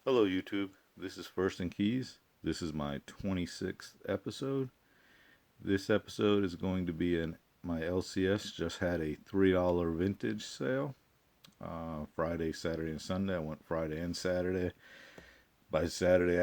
Hello, YouTube. This is 1st.and.keys. This is my 26th episode. This episode is going to be my LCS just had a $3 vintage sale. Friday, Saturday, and Sunday. I went Friday and Saturday. By Saturday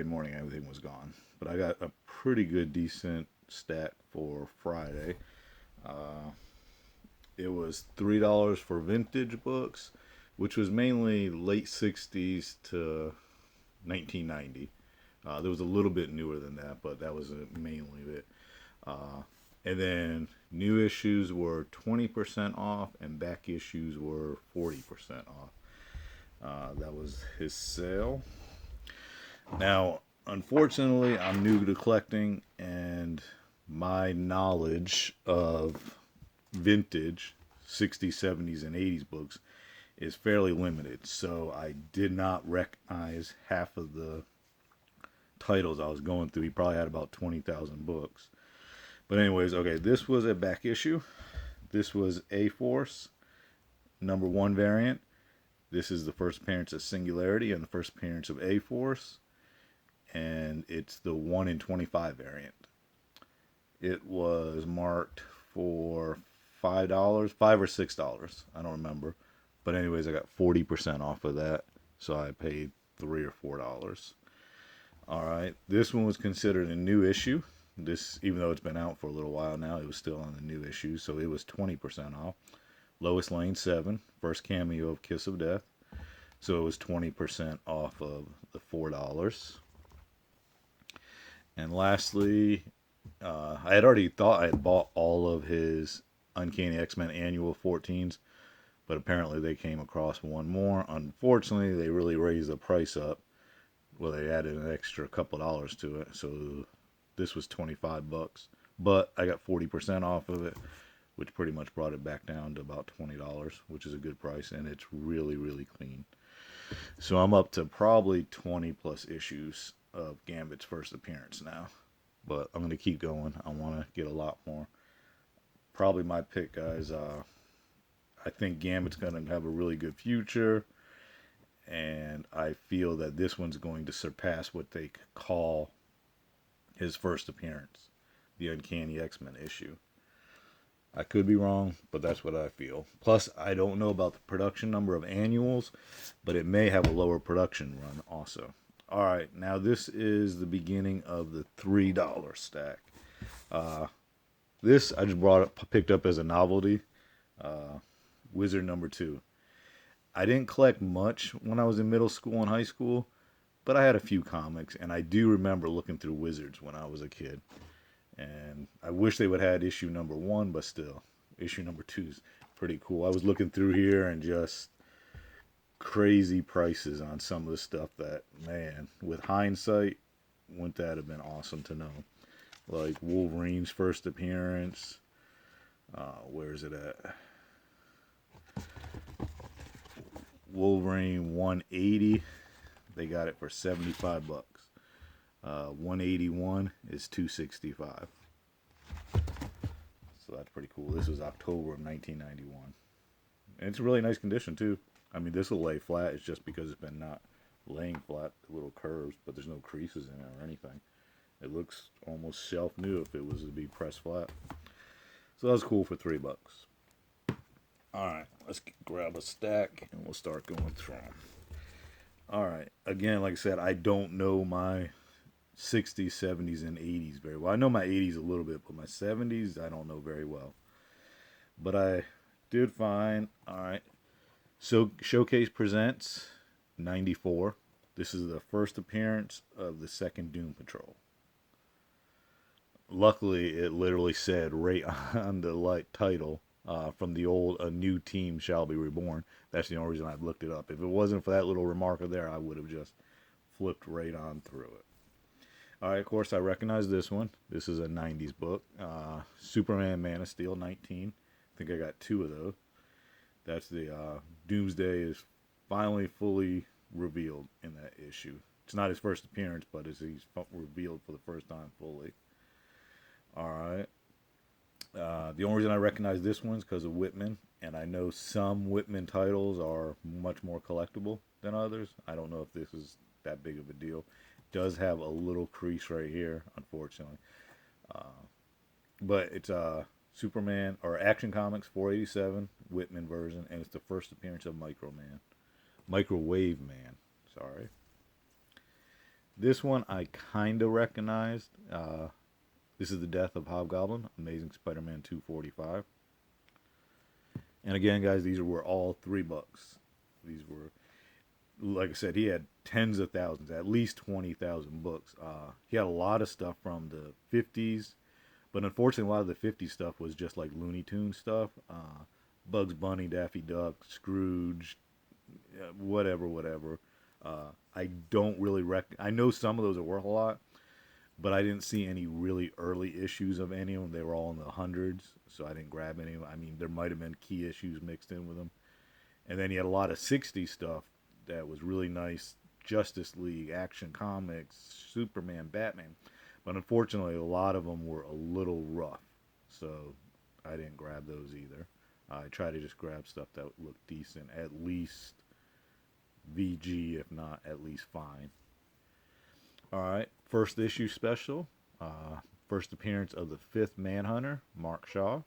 morning, everything was gone. But I got a pretty good, decent stack for Friday. It was $3 for vintage books, which was mainly late 60s to 1990. There was a little bit newer than that, but that was mainly it. And then new issues were 20% off, and back issues were 40% off. That was his sale. Now, unfortunately, I'm new to collecting, and my knowledge of vintage 60s, 70s, and 80s books is fairly limited. So I did not recognize half of the titles I was going through. He probably had about 20,000 books. But anyways, okay, this was a back issue. This was A-Force, #1 variant. This is the first appearance of Singularity and the first appearance of A-Force. And it's the 1 in 25 variant. It was marked for $5, $5 or $6. I don't remember. But anyways, I got 40% off of that. So I paid $3 or $4. All right. This one was considered a new issue. This, even though it's been out for a little while now, it was still on the new issue. So it was 20% off. Lois Lane 7, first cameo of Kiss of Death. So it was 20% off of the $4. And lastly, I had already thought I had bought all of his Uncanny X-Men annual 14s, but apparently they came across one more. Unfortunately, they really raised the price up. Well, they added an extra couple dollars to it, so this was $25. But I got 40% off of it, which pretty much brought it back down to about $20, which is a good price, and it's really, really clean. So I'm up to probably 20 plus issues of Gambit's first appearance now. But I'm going to keep going. I want to get a lot more. Probably my pick, guys. I think Gambit's going to have a really good future. And I feel that this one's going to surpass what they call his first appearance, the Uncanny X-Men issue. I could be wrong, but that's what I feel. Plus, I don't know about the production number of annuals, but it may have a lower production run also. All right, now this is the beginning of the $3 stack. This I just picked up as a novelty. Wizard #2. I didn't collect much when I was in middle school and high school, but I had a few comics, and I do remember looking through Wizards when I was a kid. And I wish they would have had issue #1, but still, issue #2 is pretty cool. I was looking through here and just crazy prices on some of the stuff that, man, with hindsight, wouldn't that have been awesome to know? Like Wolverine's first appearance. Where is it at? Wolverine 180. They got it for $75. 181 is $265. So that's pretty cool. This was October of 1991. And it's a really nice condition too. I mean, this will lay flat. It's just because it's been not laying flat, little curves, but there's no creases in it or anything. It looks almost shelf new if it was to be pressed flat. So that was cool for $3. Alright, let's grab a stack and we'll start going through them. Alright, again, like I said, I don't know my 60s, 70s, and 80s very well. I know my 80s a little bit, but my 70s I don't know very well. But I did find, alright, so Showcase Presents 94. This is the first appearance of the second Doom Patrol. Luckily, it literally said right on the title, from the old "A New Team Shall Be Reborn." That's the only reason I've looked it up. If it wasn't for that little remarker there, I would have just flipped right on through it. Alright, of course, I recognize this one. This is a 90s book. Superman Man of Steel 19. I think I got 2 of those. That's the Doomsday is finally fully revealed in that issue. It's not his first appearance, but he's revealed for the first time fully. Alright. The only reason I recognize this one is because of Whitman And I know some Whitman titles are much more collectible than others. I don't know if this is that big of a deal. It does have a little crease right here, unfortunately. But it's Superman or Action Comics 487 Whitman version, and it's the first appearance of Microwave Man. Sorry. This one I kind of recognized. This is the Death of Hobgoblin, Amazing Spider-Man 245. And again, guys, these were all $3. These were, like I said, he had tens of thousands, at least 20,000 books. He had a lot of stuff from the 50s, but unfortunately, a lot of the 50s stuff was just like Looney Tunes stuff. Bugs Bunny, Daffy Duck, Scrooge, whatever. I don't really I know some of those are worth a lot, but I didn't see any really early issues of any of them. They were all in the hundreds, so I didn't grab any of them. I mean, there might have been key issues mixed in with them. And then he had a lot of 60s stuff that was really nice. Justice League, Action Comics, Superman, Batman. But unfortunately, a lot of them were a little rough, so I didn't grab those either. I try to just grab stuff that looked decent, at least VG, if not at least fine. All right, first issue special. First appearance of the 5th Manhunter, Mark Shaw.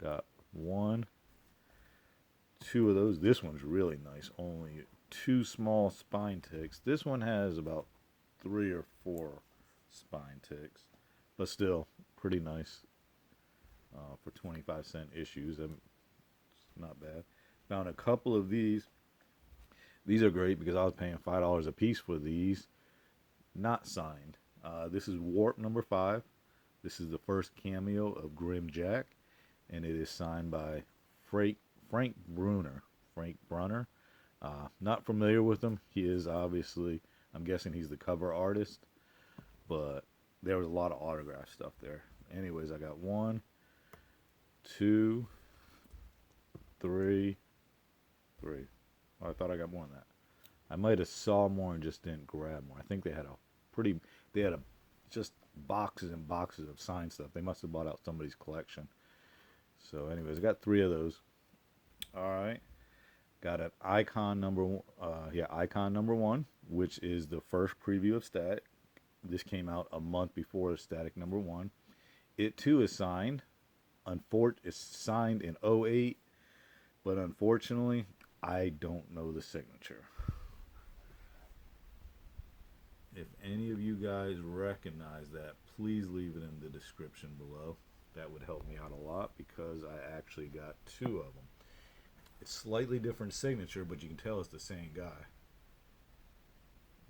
Got 1, 2 of those. This one's really nice. Only 2 small spine ticks. This one has about 3 or 4 spine ticks, but still pretty nice for 25-cent issues. It's not bad. Found a couple of these. These are great because I was paying $5 a piece for these. Not signed. This is Warp number 5. This is the first cameo of Grim Jack, and it is signed by Frank Brunner. Not familiar with him. He is obviously, I'm guessing he's the cover artist, but there was a lot of autograph stuff there. Anyways, I got 1, 2, 3. Oh, I thought I got more than that. I might have saw more and just didn't grab more. I think they had just boxes and boxes of signed stuff. They must have bought out somebody's collection. So anyways, I got 3 of those. All right. Got an Icon number 1, which is the first preview of Static. This came out a month before Static number 1. It too is signed. It's signed in 08, but unfortunately, I don't know the signature. If any of you guys recognize that, please leave it in the description below. That would help me out a lot because I actually got 2 of them. It's slightly different signature, but you can tell it's the same guy.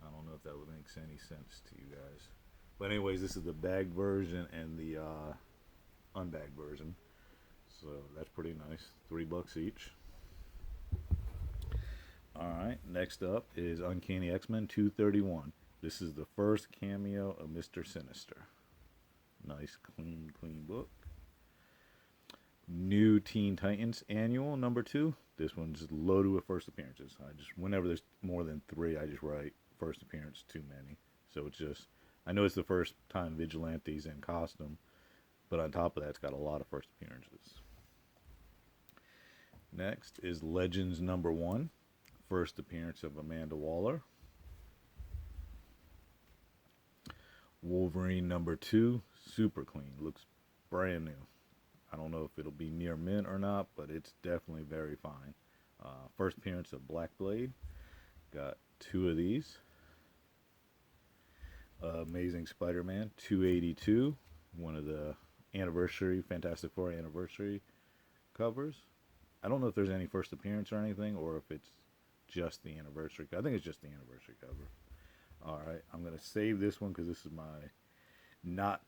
I don't know if that makes any sense to you guys. But anyways, this is the bagged version and the unbagged version. So that's pretty nice. $3 each. Alright, next up is Uncanny X-Men 231. This is the first cameo of Mr. Sinister. Nice, clean book. New Teen Titans Annual number 2. This one's loaded with first appearances. Whenever there's more than 3, I just write first appearance too many. So it's just, I know it's the first time Vigilante's in costume, but on top of that, it's got a lot of first appearances. Next is Legends number 1. First appearance of Amanda Waller. Wolverine number 2, super clean, looks brand new. I don't know if it'll be near mint or not, but it's definitely very fine. First appearance of Black Blade, got 2 of these. Amazing Spider-Man 282, one of the Fantastic Four anniversary covers. I don't know if there's any first appearance or anything, or if it's just the anniversary. I think it's just the anniversary cover. Alright, I'm going to save this one because this is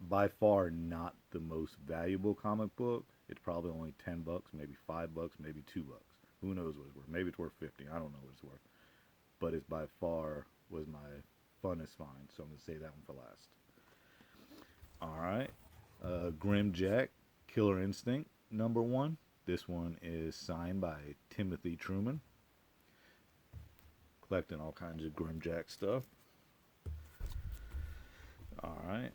by far not the most valuable comic book. It's probably only $10, maybe $5, maybe $2. Who knows what it's worth? Maybe it's worth $50. I don't know what it's worth. But it by far was my funnest find, so I'm going to save that one for last. Alright, Grim Jack, Killer Instinct, number 1. This one is signed by Timothy Truman. Collecting all kinds of Grim Jack stuff. Alright,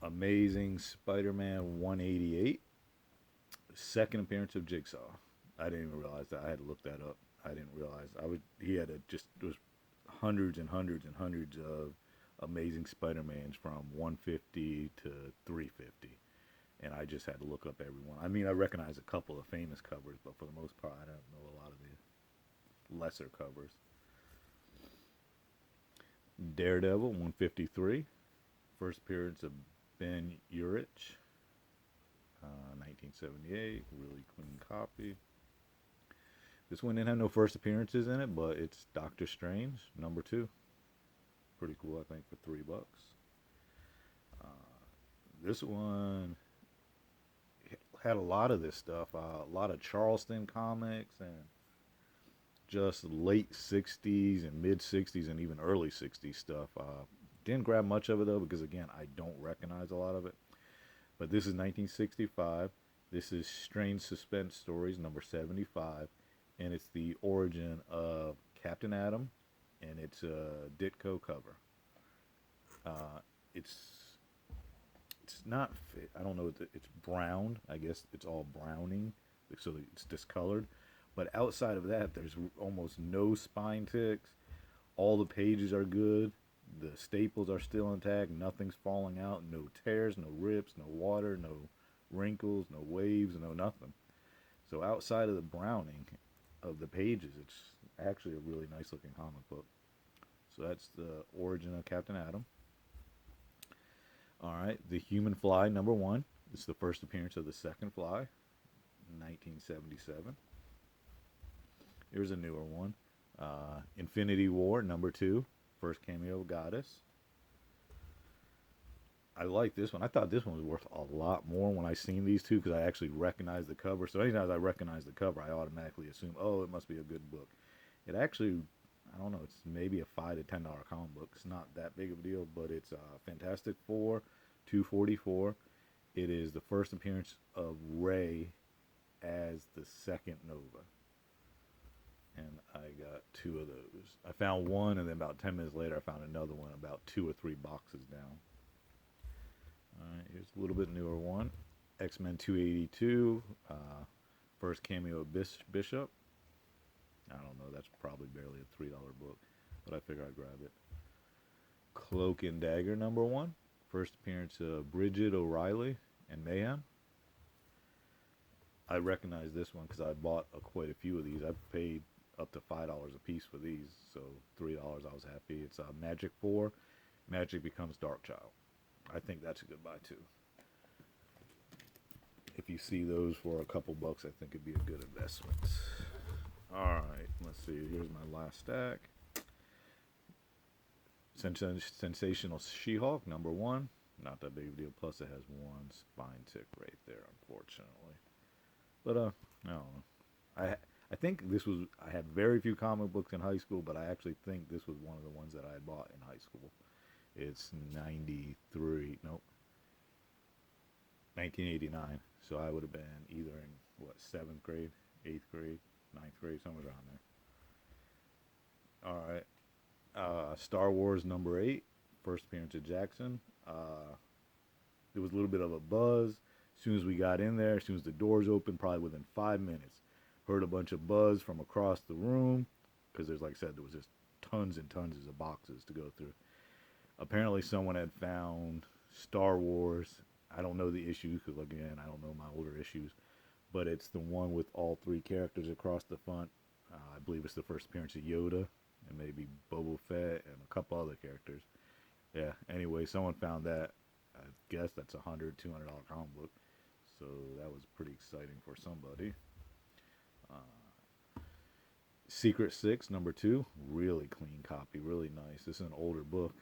Amazing Spider-Man 188. Second appearance of Jigsaw. I didn't even realize that. I had to look that up. I didn't realize. He had there was hundreds and hundreds and hundreds of Amazing Spider-Mans from 150 to 350. And I just had to look up everyone. I mean, I recognize a couple of famous covers, but for the most part, I don't know a lot of the lesser covers. Daredevil 153, first appearance of Ben Urich, 1978, really clean copy. This one didn't have no first appearances in it, but it's Doctor Strange #2. Pretty cool, I think, for $3. This one had a lot of this stuff, a lot of Charleston comics and just late 60s and mid 60s and even early 60s stuff. Didn't grab much of it though because again I don't recognize a lot of it. But this is 1965. This is Strange Suspense Stories #75, and it's the origin of Captain Atom, and it's a Ditko cover. Uh, it's not fit. I don't know. It's brown. I guess it's all browning, so it's discolored. But outside of that, there's almost no spine ticks. All the pages are good. The staples are still intact. Nothing's falling out. No tears, no rips, no water, no wrinkles, no waves, no nothing. So outside of the browning of the pages, it's actually a really nice looking comic book. So that's the origin of Captain Atom. All right, The Human Fly #1. This is the first appearance of the second Fly, 1977. Here's a newer one. Infinity War #2. First cameo of Goddess. I like this one. I thought this one was worth a lot more when I seen these two because I actually recognized the cover. So anytime I recognize the cover, I automatically assume, oh, it must be a good book. It actually, I don't know, it's maybe a $5 to $10 comic book. It's not that big of a deal, but it's Fantastic Four 244. It is the first appearance of Ray as the second Nova. And I got 2 of those. I found one, and then about 10 minutes later, I found another one about 2 or 3 boxes down. All right, here's a little bit newer one. X-Men 282, first cameo of Bishop. I don't know, that's probably barely a $3 book, but I figure I'd grab it. Cloak and Dagger #1, first appearance of Bridget O'Reilly and Mayhem. I recognize this one because I bought quite a few of these. I paid up to $5 a piece for these, so $3 I was happy. It's Magic 4, Magic Becomes Darkchild. I think that's a good buy too. If you see those for a couple bucks, I think it'd be a good investment. Alright, let's see. Here's my last stack. Sensational She-Hulk #1. Not that big of a deal. Plus, it has one spine tick right there, unfortunately. But, I don't know. I think this was, I had very few comic books in high school, but I actually think this was one of the ones that I had bought in high school. It's 93, nope, 1989. So I would have been either in, what, 7th grade, 8th grade, 9th grade, somewhere around there. Alright. Star Wars #8, first appearance of Jackson. There was a little bit of a buzz. As soon as we got in there, as soon as the doors opened, probably within 5 minutes, heard a bunch of buzz from across the room. Because there's, like I said, there was just tons and tons of boxes to go through. Apparently someone had found Star Wars. I don't know the issues because, again, I don't know my older issues. But it's the one with all 3 characters across the front. I believe it's the first appearance of Yoda and maybe Boba Fett and a couple other characters. Yeah, anyway, someone found that. I guess that's a $100, $200 comic book. So that was pretty exciting for somebody. Secret Six #2, really clean copy, really nice. This is an older book.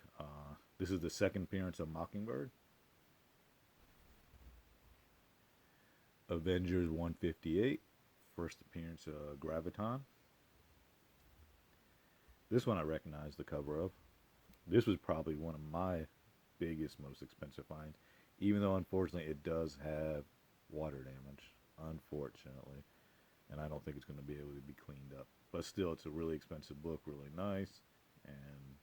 This is the second appearance of Mockingbird. Avengers 158, first appearance of Graviton. This one I recognize the cover of. This was probably one of my biggest, most expensive finds, even though unfortunately it does have water damage, unfortunately, and I don't think it's going to be able to be cleaned up. But still, it's a really expensive book, really nice, and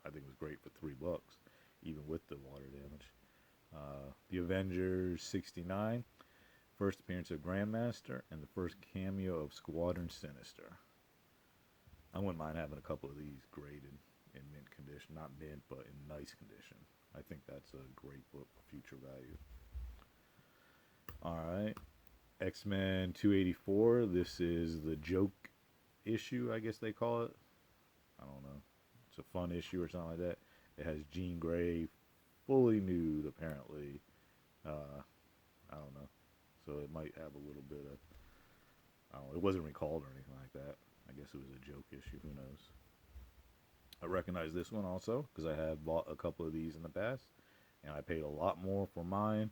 I think it was great for $3, even with the water damage. The Avengers 69, first appearance of Grandmaster, and the first cameo of Squadron Sinister. I wouldn't mind having a couple of these graded in mint condition. Not mint, but in nice condition. I think that's a great book for future value. Alright. X-Men 284. This is the joke issue, I guess they call it. I don't know. It's a fun issue or something like that. It has Jean Grey fully nude, apparently. I don't know. So it might have a little bit of... I don't know. It wasn't recalled or anything like that. I guess it was a joke issue. Who knows? I recognize this one also because I have bought a couple of these in the past. And I paid a lot more for mine.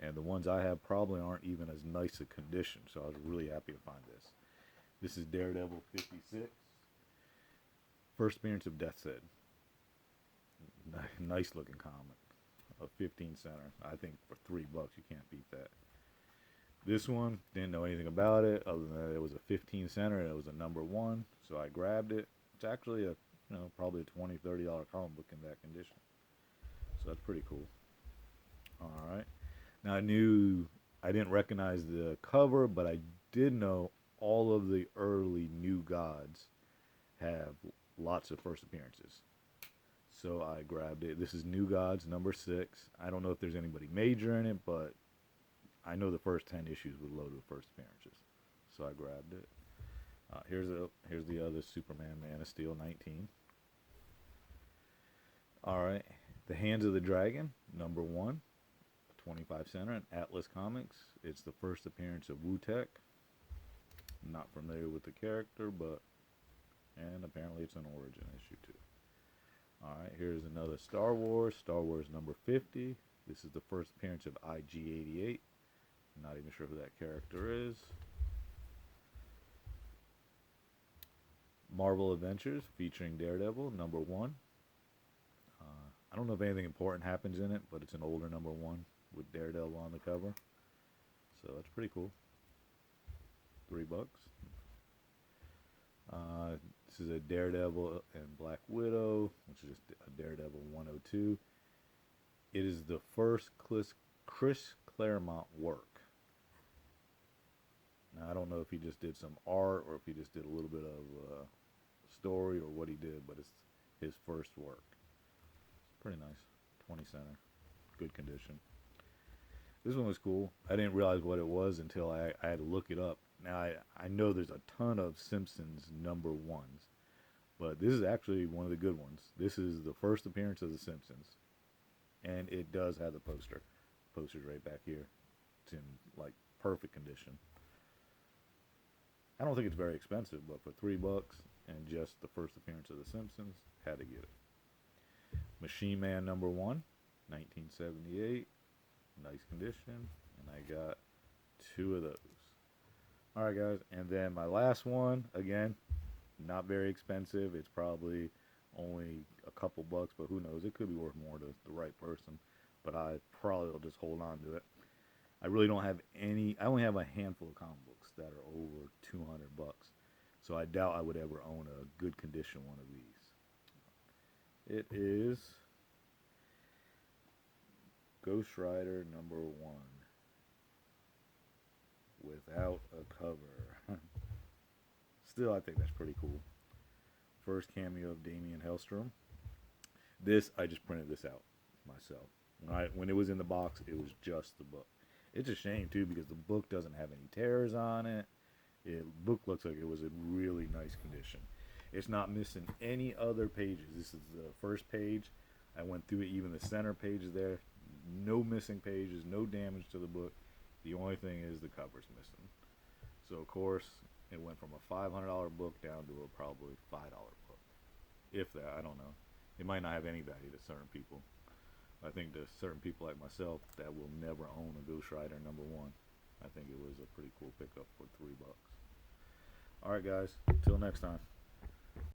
And the ones I have probably aren't even as nice a condition. So I was really happy to find this. This is Daredevil 56. First appearance of Death's Head. Nice looking comic. A 15 center. I think for $3 you can't beat that. This one, didn't know anything about it other than that it was a 15 center and it was a #1. So I grabbed it. It's actually a, probably a $20, $30 comic book in that condition. So that's pretty cool. Alright. Now I didn't recognize the cover, but I did know all of the early New Gods have lots of first appearances. So I grabbed it. This is New Gods #6. I don't know if there's anybody major in it, but I know the first 10 issues were loaded with first appearances. So I grabbed it. Here's the other Superman Man of Steel 19. Alright. The Hands of the Dragon, #1. 25 center in Atlas Comics. It's the first appearance of Wu-Tech. Not familiar with the character, and apparently it's an origin issue too. Alright, here's another Star Wars #50. This is the first appearance of IG-88. Not even sure who that character is. Marvel Adventures featuring Daredevil #1. I don't know if anything important happens in it, but it's an older #1 with Daredevil on the cover. So that's pretty cool. $3. This is a Daredevil and Black Widow, which is a Daredevil 102. It is the first Chris Claremont work. Now, I don't know if he just did some art or if he just did a little bit of story or what he did, but it's his first work. It's pretty nice. 20 center. Good condition. This one was cool. I didn't realize what it was until I had to look it up. Now, I know there's a ton of Simpsons #1s, but this is actually one of the good ones. This is the first appearance of the Simpsons, and it does have the poster. The poster's right back here. It's in, like, perfect condition. I don't think it's very expensive, but for $3 and just the first appearance of the Simpsons, had to get it. Machine Man #1, 1978. Nice condition, and I got 2 of those. Alright guys, and then my last one, again, not very expensive. It's probably only a couple bucks, but who knows, it could be worth more to the right person, but I probably will just hold on to it. I really don't have any. I only have a handful of comic books that are over $200, so I doubt I would ever own a good condition one of these. It is Ghost Rider #1 without a cover. Still, I think that's pretty cool. First cameo of Damian Hellstrom. This, I just printed this out myself. When it was in the box, it was just the book. It's a shame too because the book doesn't have any tears on it. The book looks like it was in really nice condition. It's not missing any other pages. This is the first page. I went through it, even the center page is there. No missing pages, no damage to the book. The only thing is the cover's missing. So of course, it went from a $500 book down to a probably $5 book. If that, I don't know. It might not have any value to certain people. I think to certain people like myself that will never own a Ghost Rider #1, I think it was a pretty cool pickup for $3. Alright guys, till next time.